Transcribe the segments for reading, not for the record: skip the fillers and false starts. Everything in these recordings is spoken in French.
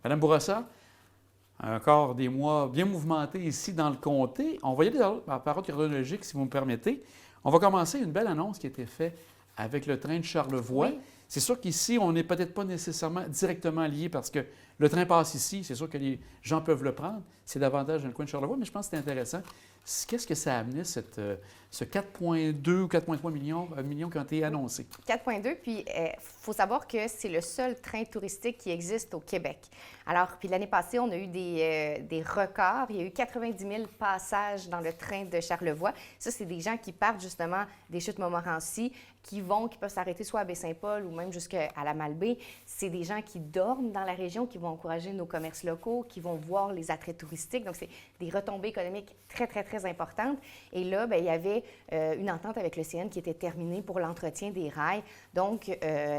Madame Bourassa, encore des mois bien mouvementés ici dans le comté. On va y aller par ordre chronologique, si vous me permettez. On va commencer une belle annonce qui a été faite avec le train de Charlevoix. Oui. C'est sûr qu'ici, on n'est peut-être pas nécessairement directement lié parce que le train passe ici. C'est sûr que les gens peuvent le prendre. C'est davantage dans le coin de Charlevoix, mais je pense que c'est intéressant. Qu'est-ce que ça a amené, ce 4,2 ou 4,3 millions qui ont été annoncés? 4,2, puis il faut savoir que c'est le seul train touristique qui existe au Québec. Alors, puis l'année passée, on a eu des records. Il y a eu 90 000 passages dans le train de Charlevoix. Ça, c'est des gens qui partent justement des Chutes-Montmorency, qui peuvent s'arrêter soit à Baie-Saint-Paul ou même jusqu'à la Malbaie. C'est des gens qui dorment dans la région, qui vont encourager nos commerces locaux, qui vont voir les attraits touristiques. Donc, c'est des retombées économiques très, très, très importantes. Et là, bien, il y avait une entente avec le CN qui était terminée pour l'entretien des rails. Donc,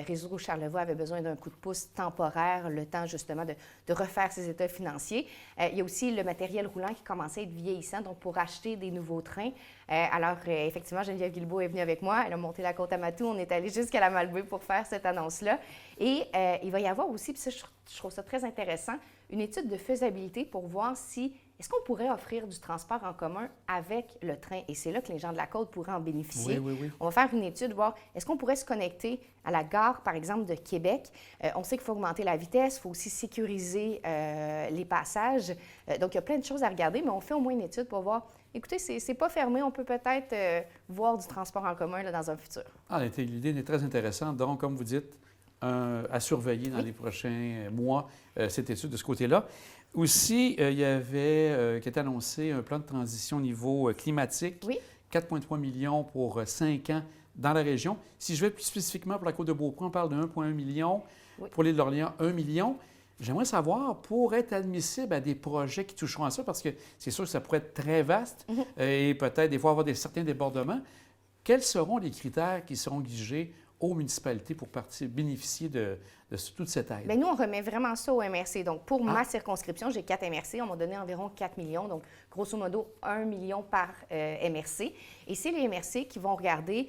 Réseau Charlevoix avait besoin d'un coup de pouce temporaire, le temps justement de refaire ses états financiers. Il y a aussi le matériel roulant qui commençait à être vieillissant, donc pour acheter des nouveaux trains. Alors, effectivement, Geneviève Guilbeault est venue avec moi. Elle a monté la côte à Matou. On est allé jusqu'à la Malbaie pour faire cette annonce-là. Et il va y avoir aussi, puis ça, je trouve ça très intéressant, une étude de faisabilité pour voir si est-ce qu'on pourrait offrir du transport en commun avec le train. Et c'est là que les gens de la côte pourraient en bénéficier. Oui. On va faire une étude, voir est-ce qu'on pourrait se connecter à la gare, par exemple, de Québec. On sait qu'il faut augmenter la vitesse, il faut aussi sécuriser les passages. Donc, il y a plein de choses à regarder, mais on fait au moins une étude pour voir. Écoutez, c'est pas fermé. On peut peut-être voir du transport en commun là, dans un futur. L'idée est très intéressante. Donc, comme vous dites, à surveiller dans les prochains mois cette étude de ce côté-là. Aussi, il y avait, qui était annoncé, un plan de transition au niveau climatique. Oui. 4,3 millions pour 5 ans dans la région. Si je vais plus spécifiquement pour la Côte-de-Beaupré, on parle de 1,1 million. Oui. Pour l'île d'Orléans, 1 million. J'aimerais savoir, pour être admissible à des projets qui toucheront à ça, parce que c'est sûr que ça pourrait être très vaste et peut-être des fois avoir certains débordements, quels seront les critères qui seront exigés aux municipalités pour bénéficier de toute cette aide? Bien, nous, on remet vraiment ça au MRC. Donc, pour ma circonscription, j'ai 4 MRC. On m'a donné environ 4 millions. Donc, grosso modo, 1 million par MRC. Et c'est les MRC qui vont regarder,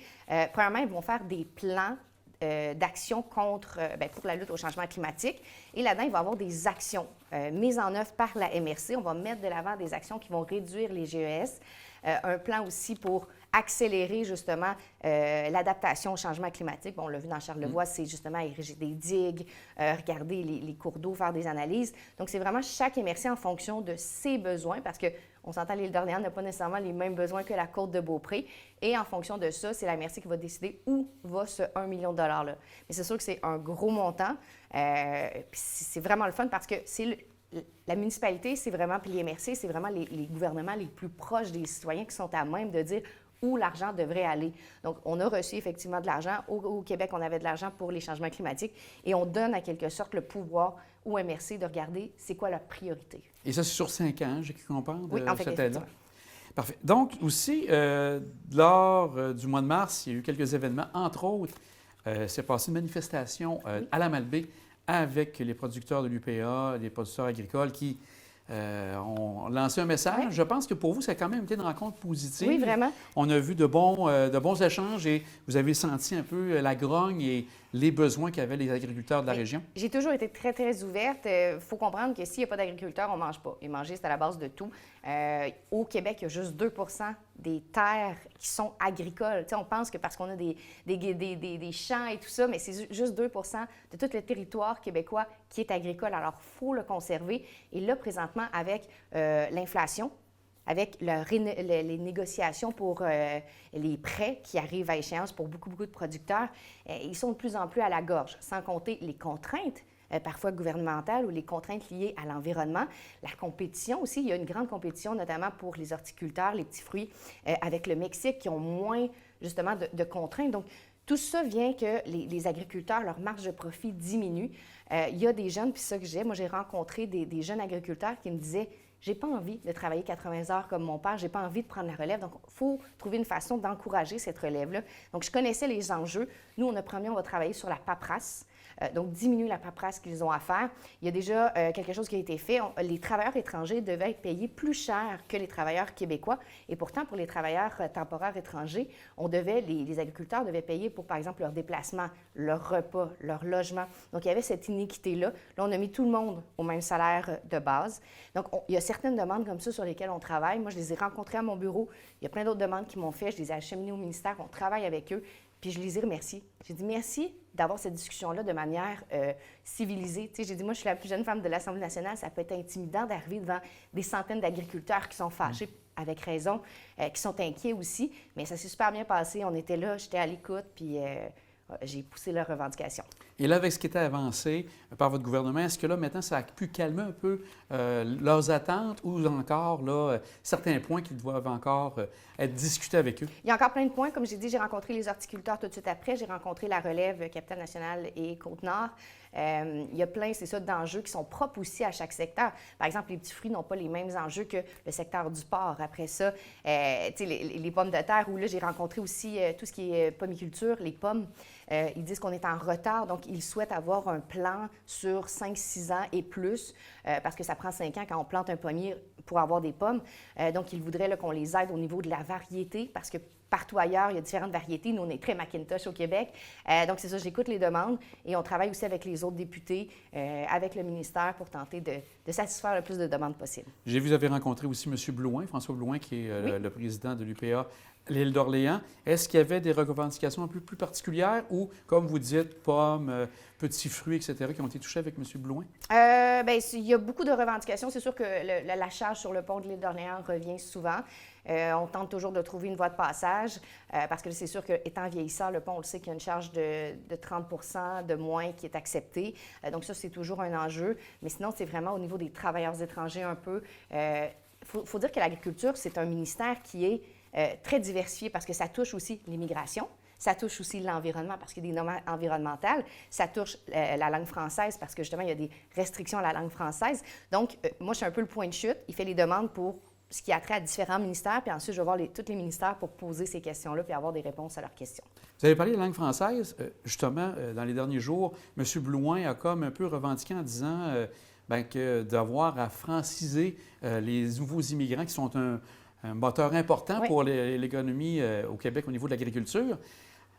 premièrement, ils vont faire des plans d'action pour la lutte au changement climatique. Et là-dedans, il va y avoir des actions mises en œuvre par la MRC. On va mettre de l'avant des actions qui vont réduire les GES. Un plan aussi pour accélérer justement l'adaptation au changement climatique. Bon, on l'a vu dans Charlevoix, c'est justement ériger des digues, regarder les cours d'eau, faire des analyses. Donc, c'est vraiment chaque MRC en fonction de ses besoins parce qu'on s'entend, l'île d'Orléans n'a pas nécessairement les mêmes besoins que la Côte-de-Beaupré. Et en fonction de ça, c'est la MRC qui va décider où va ce 1 million de $-là. Mais c'est sûr que c'est un gros montant. Puis c'est vraiment le fun parce que la municipalité, c'est vraiment, puis les MRC, c'est vraiment les gouvernements les plus proches des citoyens qui sont à même de dire où l'argent devrait aller. Donc, on a reçu effectivement de l'argent. Au Québec, on avait de l'argent pour les changements climatiques et on donne en quelque sorte le pouvoir aux MRC de regarder c'est quoi leur priorité. Et ça, c'est sur 5 ans, j'ai cru comprendre, oui, en fait, cette aide-là. Parfait. Donc, aussi, lors du mois de mars, il y a eu quelques événements. Entre autres, s'est passé une manifestation à la Malbaie avec les producteurs de l'UPA, les producteurs agricoles qui ont lancé un message. Oui. Je pense que pour vous, ça a quand même été une rencontre positive. Oui, vraiment. On a vu de bons échanges et vous avez senti un peu la grogne et les besoins qu'avaient les agriculteurs de la région. J'ai toujours été très, très ouverte. Il faut comprendre que s'il n'y a pas d'agriculteurs, on ne mange pas. Et manger, c'est à la base de tout. Au Québec, il y a juste 2 des terres qui sont agricoles. Tu sais, on pense que parce qu'on a des champs et tout ça, mais c'est juste 2 de tout le territoire québécois qui est agricole. Alors, il faut le conserver. Et là, présentement, avec l'inflation, avec les négociations pour les prêts qui arrivent à échéance pour beaucoup de producteurs, ils sont de plus en plus à la gorge, sans compter les contraintes parfois gouvernementales ou les contraintes liées à l'environnement. La compétition aussi, il y a une grande compétition, notamment pour les horticulteurs, les petits fruits, avec le Mexique, qui ont moins, justement, de contraintes. Donc, tout ça vient que les agriculteurs, leur marge de profit diminue. Il y a des jeunes, puis ça que moi, j'ai rencontré des jeunes agriculteurs qui me disaient « J'ai pas envie de travailler 80 heures comme mon père, j'ai pas envie de prendre la relève. » Donc, il faut trouver une façon d'encourager cette relève-là. Donc, je connaissais les enjeux. Nous, on a promis, on va travailler sur la paperasse. donc diminuer la paperasse qu'ils ont à faire. Il y a déjà quelque chose qui a été fait. Les travailleurs étrangers devaient être payés plus cher que les travailleurs québécois. Et pourtant, pour les travailleurs temporaires étrangers, les agriculteurs devaient payer pour, par exemple, leur déplacement, leur repas, leur logement. Donc, il y avait cette iniquité-là. Là, on a mis tout le monde au même salaire de base. Donc, il y a certaines demandes comme ça sur lesquelles on travaille. Moi, je les ai rencontrées à mon bureau. Il y a plein d'autres demandes qui m'ont fait. Je les ai acheminées au ministère. On travaille avec eux. Puis je les ai remerciés. J'ai dit merci d'avoir cette discussion-là de manière civilisée. Tu sais, j'ai dit, moi, je suis la plus jeune femme de l'Assemblée nationale. Ça peut être intimidant d'arriver devant des centaines d'agriculteurs qui sont fâchés avec raison, qui sont inquiets aussi. Mais ça s'est super bien passé. On était là, j'étais à l'écoute, puis j'ai poussé leurs revendications. Et là, avec ce qui était avancé par votre gouvernement, est-ce que là, maintenant, ça a pu calmer un peu leurs attentes ou encore là, certains points qui doivent encore être discutés avec eux? Il y a encore plein de points. Comme j'ai dit, j'ai rencontré les horticulteurs tout de suite après. J'ai rencontré la relève Capitale Nationale et Côte-Nord. Il y a plein, c'est ça, d'enjeux qui sont propres aussi à chaque secteur. Par exemple, les petits fruits n'ont pas les mêmes enjeux que le secteur du porc. Après ça, les pommes de terre, où là, j'ai rencontré aussi tout ce qui est pomiculture, les pommes. Ils disent qu'on est en retard, donc ils souhaitent avoir un plan sur 5-6 ans et plus, parce que ça prend 5 ans quand on plante un pommier pour avoir des pommes. Donc, ils voudraient qu'on les aide au niveau de la variété, parce que partout ailleurs, il y a différentes variétés. Nous, on est très Macintosh au Québec. Donc, c'est ça, j'écoute les demandes et on travaille aussi avec les autres députés, avec le ministère pour tenter de satisfaire le plus de demandes possible. J'ai vu, vous avez rencontré aussi M. Blouin, François Blouin, qui est le président de l'UPA, l'île d'Orléans. Est-ce qu'il y avait des revendications un peu plus particulières ou, comme vous dites, pommes, petits fruits, etc., qui ont été touchés avec M. Blouin? Bien, il y a beaucoup de revendications. C'est sûr que la charge sur le pont de l'île d'Orléans revient souvent. On tente toujours de trouver une voie de passage parce que c'est sûr qu'étant vieillissant, le pont, on le sait qu'il y a une charge de 30 % de moins qui est acceptée. Donc ça, c'est toujours un enjeu. Mais sinon, c'est vraiment au niveau des travailleurs étrangers un peu. Faut dire que l'agriculture, c'est un ministère qui est très diversifié parce que ça touche aussi l'immigration. Ça touche aussi l'environnement parce qu'il y a des normes environnementales. Ça touche la langue française parce que justement, il y a des restrictions à la langue française. Donc, moi, je suis un peu le point de chute. Il fait les demandes pour ce qui a trait à différents ministères, puis ensuite, je vais voir tous les ministères pour poser ces questions-là puis avoir des réponses à leurs questions. Vous avez parlé de langue française. Justement, dans les derniers jours, M. Blouin a comme un peu revendiqué en disant que d'avoir à franciser les nouveaux immigrants qui sont un moteur important pour l'économie au Québec au niveau de l'agriculture.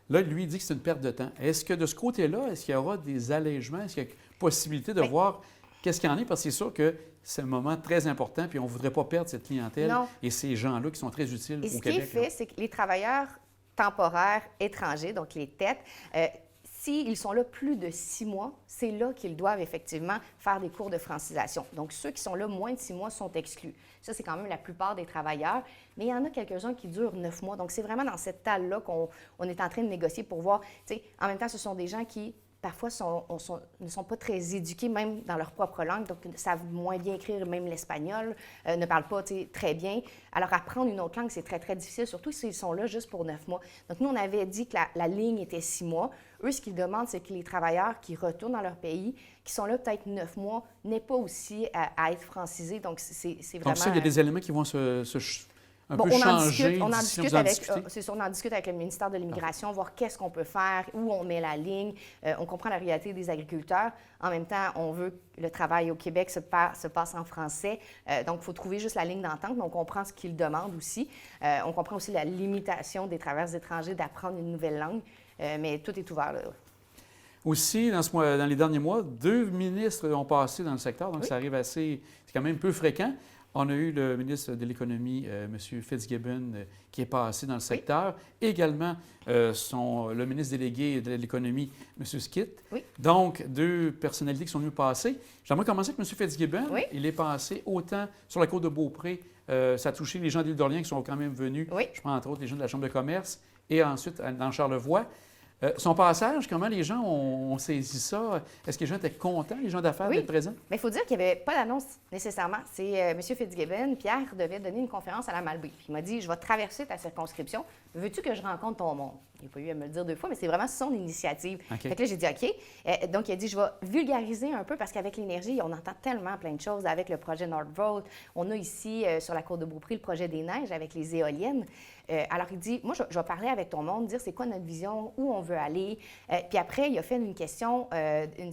Là, lui, dit que c'est une perte de temps. Est-ce que de ce côté-là, est-ce qu'il y aura des allègements? Est-ce qu'il y a possibilité de voir qu'est-ce qu'il y en est? Parce que c'est sûr que c'est un moment très important, puis on ne voudrait pas perdre cette clientèle et ces gens-là qui sont très utiles au Québec. Et ce qui est fait, c'est que les travailleurs temporaires étrangers, donc les TET, s'ils sont là plus de 6 mois, c'est là qu'ils doivent effectivement faire des cours de francisation. Donc, ceux qui sont là moins de 6 mois sont exclus. Ça, c'est quand même la plupart des travailleurs. Mais il y en a quelques-uns qui durent 9 mois. Donc, c'est vraiment dans cette talle-là qu'on est en train de négocier pour voir. Tu sais, en même temps, ce sont des gens qui, parfois, ne sont pas très éduqués, même dans leur propre langue, donc savent moins bien écrire même l'espagnol, ne parlent pas très bien. Alors, apprendre une autre langue, c'est très, très difficile, surtout s'ils sont là juste pour 9 mois. Donc, nous, on avait dit que la ligne était 6 mois. Eux, ce qu'ils demandent, c'est que les travailleurs qui retournent dans leur pays, qui sont là peut-être 9 mois, n'aient pas aussi à être francisés. Donc, c'est vraiment... Donc ça, il y a des éléments qui vont un peu on changer. en discute avec le ministère de l'Immigration, voir qu'est-ce qu'on peut faire, où on met la ligne. On comprend la réalité des agriculteurs. En même temps, on veut que le travail au Québec se passe en français. Donc, il faut trouver juste la ligne d'entente, mais on comprend ce qu'ils demandent aussi. On comprend aussi la limitation des travailleurs étrangers d'apprendre une nouvelle langue. Mais tout est ouvert là. Aussi, dans les derniers mois, 2 ministres ont passé dans le secteur, donc ça arrive c'est quand même peu fréquent. On a eu le ministre de l'Économie, M. Fitzgibbon, qui est passé dans le secteur. Également, le ministre délégué de l'Économie, M. Skitt. Donc, 2 personnalités qui sont venues passer. J'aimerais commencer avec M. Fitzgibbon. Il est passé autant sur la côte de Beaupré. Ça a touché les gens de l'île d'Orléans qui sont quand même venus. Je prends entre autres les gens de la Chambre de commerce. Et ensuite, dans Charlevoix. Son passage, comment les gens ont saisi ça? Est-ce que les gens étaient contents, les gens d'affaires, d'être présents? Mais il faut dire qu'il n'y avait pas d'annonce nécessairement. C'est M. Fitzgibbon, Pierre devait donner une conférence à la Malbaie. Puis il m'a dit, je vais traverser ta circonscription. Veux-tu que je rencontre ton monde? il n'a pas eu à me le dire 2 fois, mais c'est vraiment son initiative. Okay. Fait que là, j'ai dit OK. Donc, il a dit, je vais vulgariser un peu parce qu'avec l'énergie, on entend tellement plein de choses avec le projet Nordvolt. On a ici, sur la côte de Beaupré, le projet des neiges avec les éoliennes. Alors, il dit, moi, je vais parler avec ton monde, dire c'est quoi notre vision, où on veut aller. Puis après, il a fait une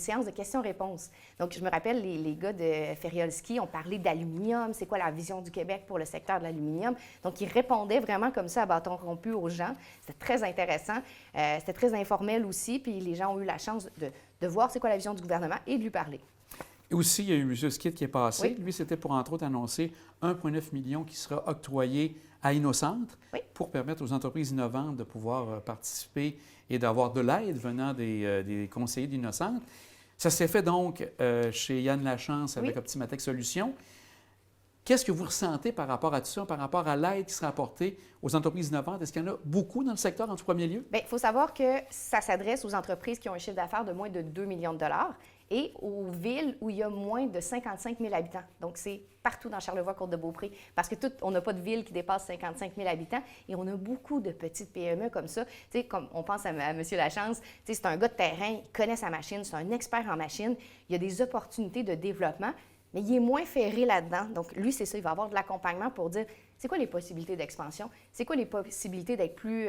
séance de questions-réponses. Donc, je me rappelle, les gars de Feriolski ont parlé d'aluminium, c'est quoi la vision du Québec pour le secteur de l'aluminium. Donc, ils répondaient vraiment comme ça à bâton rompu aux gens. C'était très intéressant. C'était très informel aussi, puis les gens ont eu la chance de voir c'est quoi la vision du gouvernement et de lui parler. Et aussi, il y a eu M. Skid qui est passé. Oui. Lui, c'était pour, entre autres, annoncer 1,9 million qui sera octroyé à InnoCentre pour permettre aux entreprises innovantes de pouvoir participer et d'avoir de l'aide venant des conseillers d'InnoCentre. Ça s'est fait donc chez Yann Lachance avec Optimatech Solutions. Qu'est-ce que vous ressentez par rapport à tout ça, par rapport à l'aide qui sera apportée aux entreprises innovantes? Est-ce qu'il y en a beaucoup dans le secteur en tout premier lieu? Bien, il faut savoir que ça s'adresse aux entreprises qui ont un chiffre d'affaires de moins de 2 millions de dollars et aux villes où il y a moins de 55 000 habitants. Donc, c'est partout dans Charlevoix-Côte-de-Beaupré parce que on n'a pas de ville qui dépasse 55 000 habitants et on a beaucoup de petites PME comme ça. Tu sais, comme on pense à M. Lachance, tu sais, c'est un gars de terrain, il connaît sa machine, c'est un expert en machine. Il y a des opportunités de développement, mais il est moins ferré là-dedans. Donc, lui, c'est ça, il va avoir de l'accompagnement pour dire c'est quoi les possibilités d'expansion, c'est quoi les possibilités d'être plus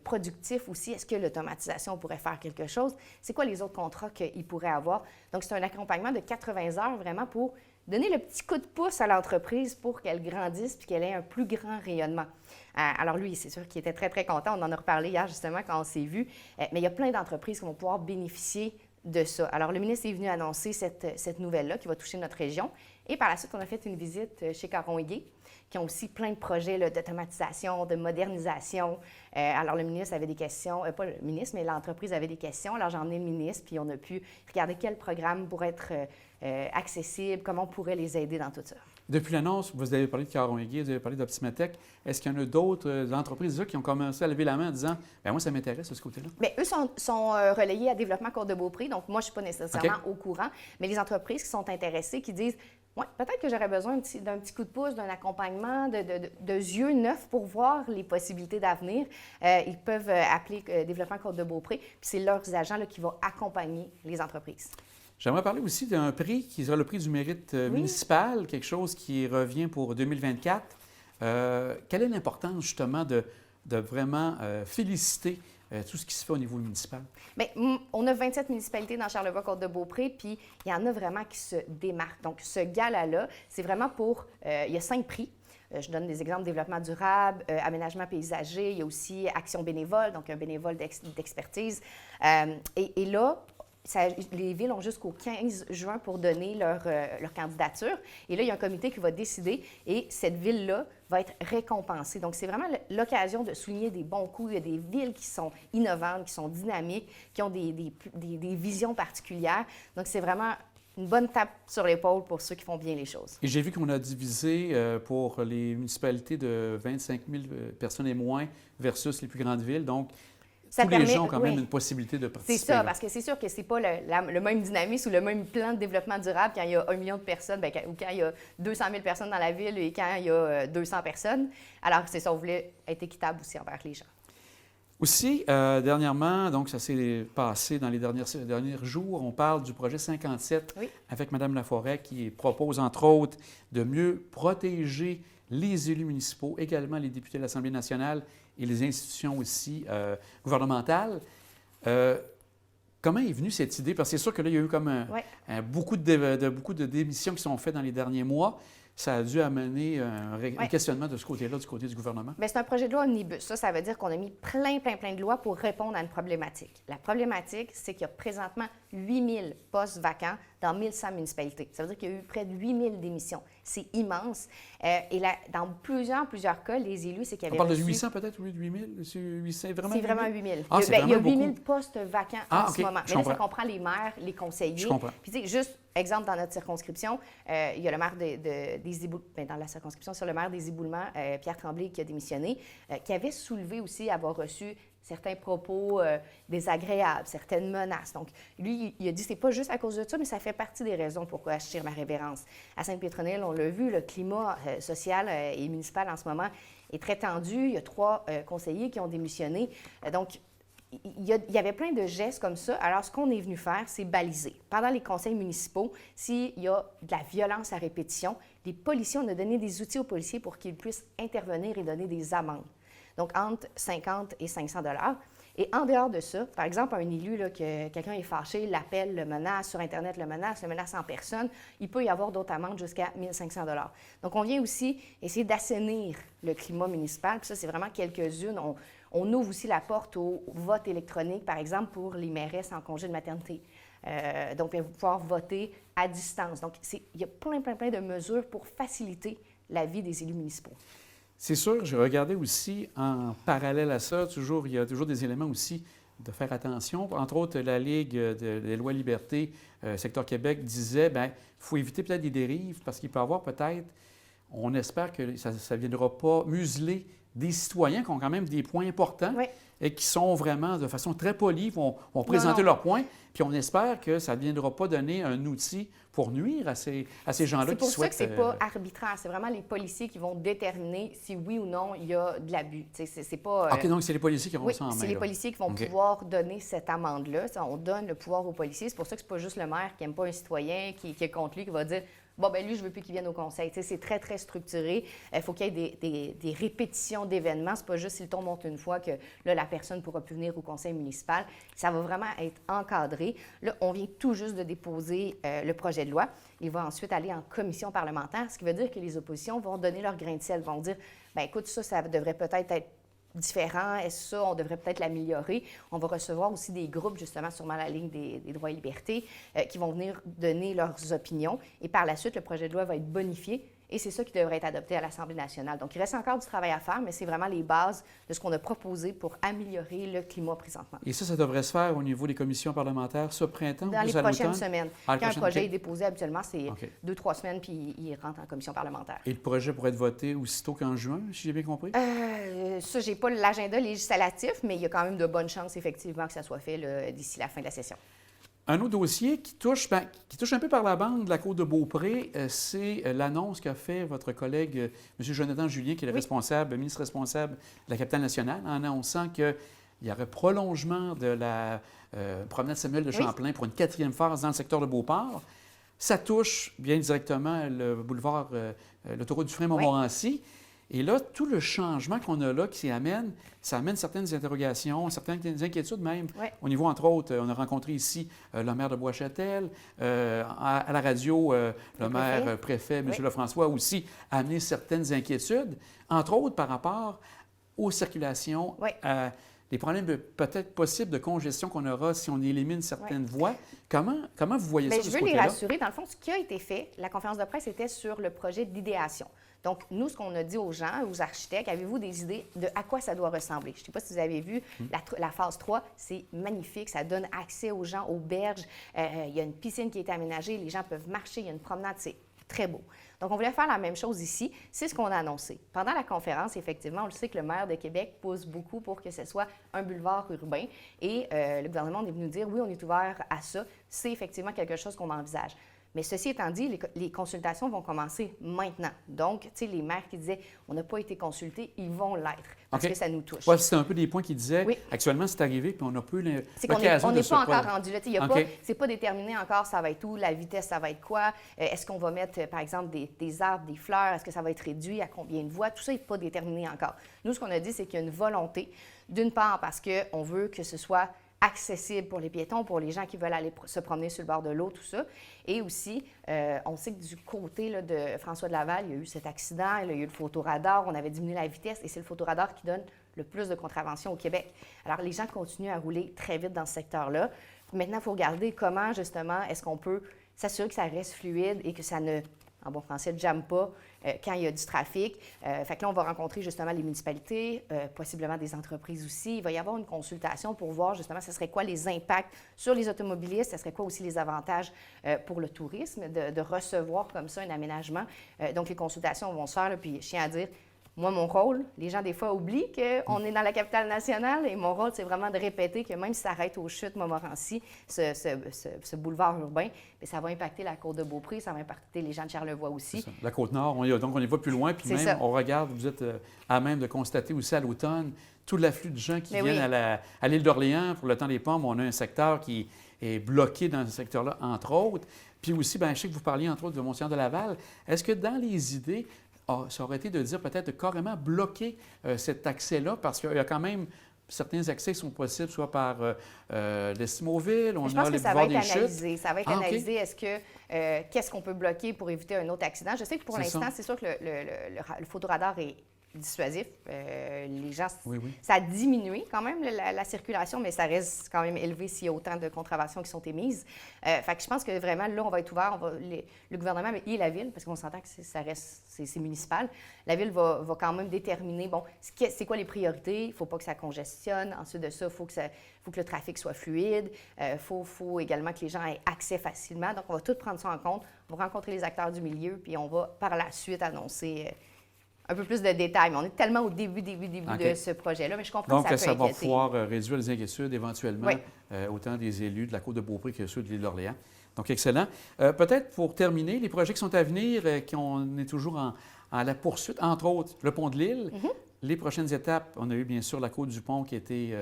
productif aussi, est-ce que l'automatisation pourrait faire quelque chose, c'est quoi les autres contrats qu'il pourrait avoir. Donc, c'est un accompagnement de 80 heures vraiment pour donner le petit coup de pouce à l'entreprise pour qu'elle grandisse puis qu'elle ait un plus grand rayonnement. Alors lui, c'est sûr qu'il était très, très content. On en a reparlé hier justement quand on s'est vu. Mais il y a plein d'entreprises qui vont pouvoir bénéficier de ça. Alors, le ministre est venu annoncer cette nouvelle-là qui va toucher notre région. Et par la suite, on a fait une visite chez Caron-Igué, qui ont aussi plein de projets d'automatisation, de modernisation. Alors, le ministre avait des questions, pas le ministre, mais l'entreprise avait des questions. Alors, j'ai emmené le ministre, puis on a pu regarder quel programme pourrait être accessible, comment on pourrait les aider dans tout ça. Depuis l'annonce, vous avez parlé de Caron-Igué, vous avez parlé d'Optimatech. Est-ce qu'il y en a d'autres entreprises qui ont commencé à lever la main en disant « Bien, moi, ça m'intéresse de ce côté-là ». Bien, eux sont relayés à Développement Côte-de-Beaupré, donc moi, je ne suis pas nécessairement au courant, mais les entreprises qui sont intéressées, qui disent « Oui, peut-être que j'aurais besoin d'un petit coup de pouce, d'un accompagnement, de yeux neufs pour voir les possibilités d'avenir », ils peuvent appeler Développement Côte-de-Beaupré, puis c'est leurs agents là, qui vont accompagner les entreprises. J'aimerais parler aussi d'un prix qui sera le prix du mérite municipal, quelque chose qui revient pour 2024. Quelle est l'importance justement de vraiment féliciter tout ce qui se fait au niveau municipal? Bien, on a 27 municipalités dans Charlevoix-Côte-de-Beaupré, puis il y en a vraiment qui se démarquent. Donc, ce gala-là, c'est vraiment pour... il y a 5 prix. Je donne des exemples: développement durable, aménagement paysager, il y a aussi action bénévole, donc un bénévole d'expertise. Et là, les villes ont jusqu'au 15 juin pour donner leur candidature. Et là, il y a un comité qui va décider et cette ville-là va être récompensée. Donc, c'est vraiment l'occasion de souligner des bons coups. Il y a des villes qui sont innovantes, qui sont dynamiques, qui ont des visions particulières. Donc, c'est vraiment une bonne tape sur l'épaule pour ceux qui font bien les choses. Et j'ai vu qu'on a divisé pour les municipalités de 25 000 personnes et moins versus les plus grandes villes. Donc, tous les gens ont quand même une possibilité de participer. C'est ça, parce que c'est sûr que ce n'est pas le même dynamisme ou le même plan de développement durable quand il y a 1 million de personnes, ou quand il y a 200 000 personnes dans la ville et quand il y a 200 personnes. Alors, c'est ça, on voulait être équitable aussi envers les gens. Aussi, dernièrement, donc ça s'est passé dans les derniers jours, on parle du projet 57 avec Mme Laforêt qui propose, entre autres, de mieux protéger les élus municipaux, également les députés de l'Assemblée nationale et les institutions aussi gouvernementales. Comment est venue cette idée? Parce que c'est sûr que là, il y a eu comme beaucoup de démissions qui sont faites dans les derniers mois. Ça a dû amener un questionnement de ce côté-là, du côté du gouvernement. Bien, c'est un projet de loi omnibus. Ça veut dire qu'on a mis plein de lois pour répondre à une problématique. La problématique, c'est qu'il y a présentement 8 000 postes vacants dans 1 100 municipalités. Ça veut dire qu'il y a eu près de 8 000 démissions. C'est immense. Et là, dans plusieurs cas, les élus, c'est qu'il y avait... On parle de 800 peut-être au lieu de 8 000? C'est vraiment 8 000. Ah, il y a 8 000 postes vacants en ce moment. Mais là, ça comprend les maires, les conseillers. Je comprends. Puis, tu sais, juste exemple, dans notre circonscription, il y a le maire des Éboulements, dans la circonscription, sur le maire des Éboulements, Pierre Tremblay, qui a démissionné, qui avait soulevé aussi avoir reçu certains propos désagréables, certaines menaces. Donc, lui, il a dit c'est pas juste à cause de ça, mais ça fait partie des raisons pourquoi je tire ma révérence. À Sainte-Pétronille, on l'a vu, le climat social et municipal en ce moment est très tendu. Il y a 3 conseillers qui ont démissionné. Donc, il y avait plein de gestes comme ça. Alors, ce qu'on est venu faire, c'est baliser. Pendant les conseils municipaux, s'il y a de la violence à répétition, les policiers, on a donné des outils aux policiers pour qu'ils puissent intervenir et donner des amendes. Donc, entre 50 et 500 $. Et en dehors de ça, par exemple, un élu, là, que quelqu'un est fâché, l'appelle, le menace, sur Internet le menace en personne, il peut y avoir d'autres amendes jusqu'à 1 500 $. Donc, on vient aussi essayer d'assainir le climat municipal. Puis ça, c'est vraiment quelques-unes. On ouvre aussi la porte au vote électronique, par exemple, pour les mairesses en congé de maternité. Donc, elles vont pouvoir voter à distance. Donc, il y a plein de mesures pour faciliter la vie des élus municipaux. C'est sûr, j'ai regardé aussi en parallèle à ça, il y a toujours des éléments aussi de faire attention. Entre autres, la Ligue des lois liberté, secteur Québec, disait, bien, il faut éviter peut-être des dérives parce qu'il peut y avoir peut-être, on espère que ça ne viendra pas museler des citoyens qui ont quand même des points importants et qui sont vraiment, de façon très polie, vont présenter leurs points. Puis on espère que ça ne viendra pas donner un outil pour nuire à ces gens-là qui souhaitent... C'est pour ça que ce n'est pas arbitraire. C'est vraiment les policiers qui vont déterminer si oui ou non il y a de l'abus. C'est pas... OK, donc c'est les policiers qui auront ça en main. C'est les policiers qui vont pouvoir donner cette amende-là. On donne le pouvoir aux policiers. C'est pour ça que ce n'est pas juste le maire qui n'aime pas un citoyen, qui est contre lui, qui va dire... Bon, ben lui, je ne veux plus qu'il vienne au conseil. C'est très structuré. Il faut qu'il y ait des répétitions d'événements. Ce n'est pas juste si le ton monte une fois que là, la personne ne pourra plus venir au conseil municipal. Ça va vraiment être encadré. Là, on vient tout juste de déposer le projet de loi. Il va ensuite aller en commission parlementaire, ce qui veut dire que les oppositions vont donner leur grain de sel, vont dire, bien écoute, ça devrait peut-être être différent. Est-ce ça, on devrait peut-être l'améliorer? On va recevoir aussi des groupes, justement, sûrement la ligne des droits et libertés, qui vont venir donner leurs opinions. Et par la suite, le projet de loi va être bonifié et c'est ça qui devrait être adopté à l'Assemblée nationale. Donc, il reste encore du travail à faire, mais c'est vraiment les bases de ce qu'on a proposé pour améliorer le climat présentement. Et ça devrait se faire au niveau des commissions parlementaires ce printemps? Dans les prochaines semaines. Quand un projet est déposé, habituellement, c'est OK. 2-3 semaines, puis il rentre en commission parlementaire. Et le projet pourrait être voté aussitôt qu'en juin, si j'ai bien compris? Ça, je n'ai pas l'agenda législatif, mais il y a quand même de bonnes chances, effectivement, que ça soit fait d'ici la fin de la session. Un autre dossier qui touche un peu par la bande de la Côte de Beaupré, c'est l'annonce qu'a fait votre collègue, M. Jonathan Julien, qui est le ministre responsable de la capitale nationale, en annonçant qu'il y aurait prolongement de la promenade Samuel de Champlain pour une 4e phase dans le secteur de Beauport. Ça touche bien directement le boulevard, l'autoroute du Frein-Montmorency. Et là, tout le changement qu'on a là, ça amène certaines interrogations, certaines inquiétudes même. Au niveau, entre autres, on a rencontré ici le maire de Bois-Châtel, à la radio, le maire préfet, M. Lefrançois, aussi a amené certaines inquiétudes, entre autres par rapport aux circulations, les problèmes peut-être possibles de congestion qu'on aura si on élimine certaines voies. Comment vous voyez ça de ce côté-là? Je veux les rassurer. Dans le fond, ce qui a été fait, la conférence de presse était sur le projet d'idéation. Donc, nous, ce qu'on a dit aux gens, aux architectes, avez-vous des idées de à quoi ça doit ressembler? Je ne sais pas si vous avez vu, la phase 3, c'est magnifique. Ça donne accès aux gens, aux berges. Il y a une piscine qui est aménagée. Les gens peuvent marcher. Il y a une promenade. C'est très beau. Donc, on voulait faire la même chose ici. C'est ce qu'on a annoncé. Pendant la conférence, effectivement, on le sait que le maire de Québec pousse beaucoup pour que ce soit un boulevard urbain. Et le gouvernement est venu dire, oui, on est ouvert à ça. C'est effectivement quelque chose qu'on envisage. Mais ceci étant dit, les consultations vont commencer maintenant. Donc, tu sais, les maires qui disaient « on n'a pas été consultés », ils vont l'être parce que ça nous touche. Oui, c'est un peu des points qu'ils disaient. Actuellement, c'est arrivé, puis on n'a plus l'occasion on de n'est se pas encore rendu là. C'est pas déterminé encore, ça va être où, la vitesse, ça va être quoi. Est-ce qu'on va mettre, par exemple, des arbres, des fleurs? Est-ce que ça va être réduit? À combien de voies? Tout ça n'est pas déterminé encore. Nous, ce qu'on a dit, c'est qu'il y a une volonté, d'une part parce qu'on veut que ce soit accessible pour les piétons, pour les gens qui veulent aller se promener sur le bord de l'eau, tout ça. Et aussi, on sait que du côté là, de François de Laval, il y a eu cet accident, il y a eu le photoradar, on avait diminué la vitesse et c'est le photoradar qui donne le plus de contraventions au Québec. Alors, les gens continuent à rouler très vite dans ce secteur-là. Maintenant, il faut regarder comment, justement, est-ce qu'on peut s'assurer que ça reste fluide et que ça ne, en bon français, ne jamme pas quand il y a du trafic. Fait que là, on va rencontrer justement les municipalités, possiblement des entreprises aussi. Il va y avoir une consultation pour voir justement ce serait quoi les impacts sur les automobilistes, ce serait quoi aussi les avantages pour le tourisme de recevoir comme ça un aménagement. Donc, les consultations vont se faire, là, puis je tiens à dire, Moi, mon rôle, les gens des fois oublient qu'on est dans la capitale nationale et mon rôle, c'est vraiment de répéter que même si ça arrête aux Chutes Montmorency, ce boulevard urbain, bien, ça va impacter la Côte de Beaupré, ça va impacter les gens de Charlevoix aussi. La Côte-Nord, donc on y va plus loin, puis même on regarde, vous êtes à même de constater aussi à l'automne tout l'afflux de gens qui viennent à l'île d'Orléans pour le temps des pommes. On a un secteur qui est bloqué dans ce secteur-là, entre autres. Puis aussi, bien, je sais que vous parliez entre autres de Mont-Saint-Jean-de-Laval. Est-ce que dans les idées, ça aurait été de dire peut-être de carrément bloquer cet accès-là, parce qu'il y a quand même certains accès qui sont possibles, soit par l'Estimauville, on a les boulevards des Chutes. Ça va être analysé. Est-ce que qu'est-ce qu'on peut bloquer pour éviter un autre accident? Je sais que pour l'instant, c'est sûr que le photoradar est dissuasif. Les gens, ça a diminué quand même la circulation, mais ça reste quand même élevé s'il y a autant de contraventions qui sont émises. Fait que je pense que vraiment, là, on va être ouvert. Le gouvernement et la Ville, parce qu'on s'entend que c'est municipal, la Ville va quand même déterminer, bon, c'est quoi les priorités, il ne faut pas que ça congestionne. Ensuite de ça, il faut que le trafic soit fluide. Il faut également que les gens aient accès facilement. Donc, on va tout prendre ça en compte. On va rencontrer les acteurs du milieu, puis on va par la suite annoncer un peu plus de détails, mais on est tellement au début de ce projet-là, mais je comprends donc, que ça peut va inquiéter. pouvoir réduire les inquiétudes éventuellement, autant des élus de la Côte de Beaupré que ceux de l'île d'Orléans. Donc, excellent. Peut-être pour terminer, les projets qui sont à venir, on est toujours en la poursuite, entre autres, le pont de l'île. Les prochaines étapes, on a eu bien sûr la côte du pont qui a été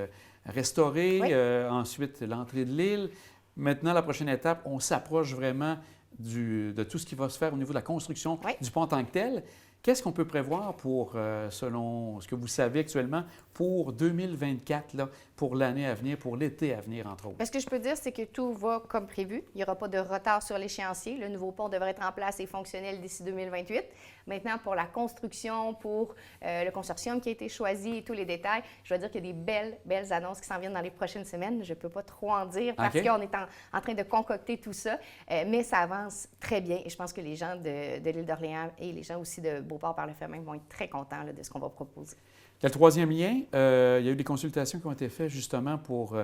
restaurée, ensuite l'entrée de l'île. Maintenant, la prochaine étape, on s'approche vraiment de tout ce qui va se faire au niveau de la construction du pont en tant que tel. Qu'est-ce qu'on peut prévoir pour, selon ce que vous savez actuellement, pour 2024, là, pour l'année à venir, pour l'été à venir, entre autres? Bien, ce que je peux dire, c'est que tout va comme prévu. Il n'y aura pas de retard sur l'échéancier. Le nouveau pont devrait être en place et fonctionnel d'ici 2028. Maintenant, pour la construction, pour le consortium qui a été choisi et tous les détails, je dois dire qu'il y a des belles annonces qui s'en viennent dans les prochaines semaines. Je ne peux pas trop en dire parce qu'on est en train de concocter tout ça, mais ça avance très bien et je pense que les gens de l'île d'Orléans et les gens aussi de Beauport par le fait même vont être très contents là, de ce qu'on va proposer. Le troisième lien, il y a eu des consultations qui ont été faites justement pour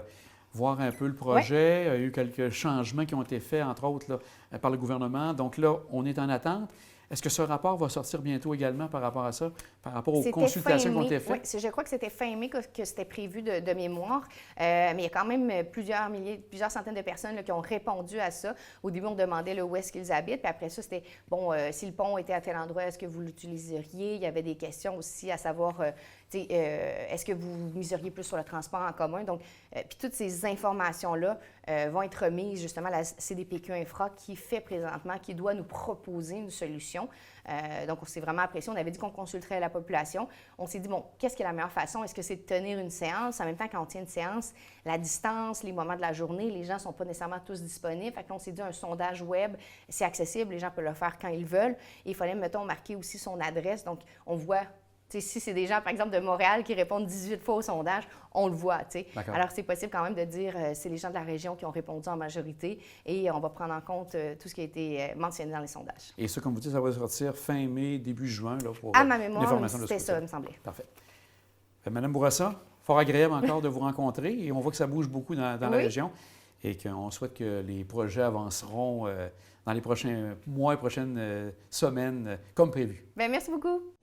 voir un peu le projet. Il y a eu quelques changements qui ont été faits, entre autres, là, par le gouvernement. Donc là, on est en attente. Est-ce que ce rapport va sortir bientôt également par rapport à ça, par rapport aux consultations qui ont été faites? Oui, je crois que c'était fin mai que c'était prévu de mémoire, mais il y a quand même plusieurs centaines de personnes là, qui ont répondu à ça. Au début, on demandait où est-ce qu'ils habitent, puis après ça, c'était, bon, si le pont était à tel endroit, est-ce que vous l'utiliseriez? Il y avait des questions aussi à savoir, est-ce que vous miseriez plus sur le transport en commun? Donc, puis toutes ces informations-là vont être remises justement à la CDPQ Infra qui fait présentement, qui doit nous proposer une solution. Donc, on s'est vraiment apprécié. On avait dit qu'on consulterait la population. On s'est dit, bon, qu'est-ce qui est la meilleure façon? Est-ce que c'est de tenir une séance? En même temps, quand on tient une séance, la distance, les moments de la journée, les gens ne sont pas nécessairement tous disponibles. Fait qu'on s'est dit, un sondage web, c'est accessible, les gens peuvent le faire quand ils veulent. Et il fallait, mettons, marquer aussi son adresse. Donc, on voit... T'sais, si c'est des gens, par exemple, de Montréal qui répondent 18 fois au sondage, on le voit. Alors, c'est possible quand même de dire c'est les gens de la région qui ont répondu en majorité et on va prendre en compte tout ce qui a été mentionné dans les sondages. Et ça, comme vous dites, ça va sortir fin mai, début juin là, pour à ma mémoire, c'était ça, il me semblait. Parfait. Madame Bourassa, fort agréable encore de vous rencontrer et on voit que ça bouge beaucoup dans la région et qu'on souhaite que les projets avanceront dans les prochains mois et prochaines semaines comme prévu. Bien, merci beaucoup.